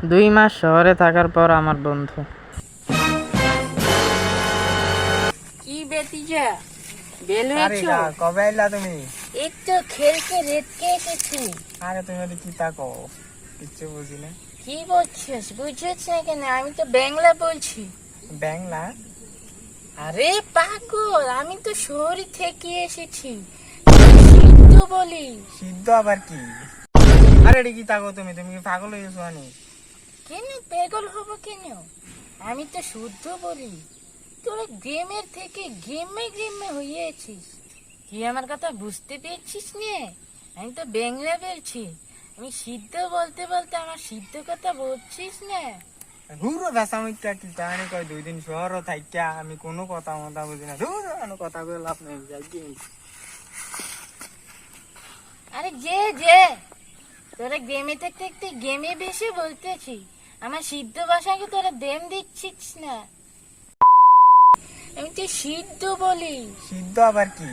2 মাস শহরে থাকার পর আমার বন্ধু। কি বেতিজা বেল আরে হয়েছো? গা, কবে আইলা তুমি? এই তো খেলতে রেটকে এসেছি। আরে তুমি ওটা কি তাকো? কিচ্ছু বুঝি না। কি বলছিস? বুঝছিস না কেন? আমি তো বাংলা বলছি। বাংলা? আরে পাগল, আমি তো শহরে থেকে এসেছি, সিদ্ধ বলি। সিদ্ধ আবার কি? আরে এটা কি তাকো তুমি? তুমি কি পাগল হয়ে গেছো আনি? কেন পাগল হবো কেন? আমি তো শুদ্ধ বলি। তোরা গেমের থেকে গেমে গেমে হয়েছিস। তুই আমার কথা বুঝতে পেরেছিস নে? আমি তো বাংলা বলছি। আমি সিদ্ধ বলতে বলতে আমার সিদ্ধ কথা বলছিস না? ঘুরো বেসামিকটা কি জানি কয় 2 দিন শহরও থাইকা আমি কোনো কথা মতা বুঝি না। ধুর কোনো কথা কই লাভ নেই, যাই কি। আরে যে তোরা গেমে থাকতে থাকতে গেমে বেশি বলতেছি। আমার সিদ্ধ ভাষাকে তোরা দেম দিচ্ছিস না। আমি তো সিদ্ধ বলি। সিদ্ধ আবার কি?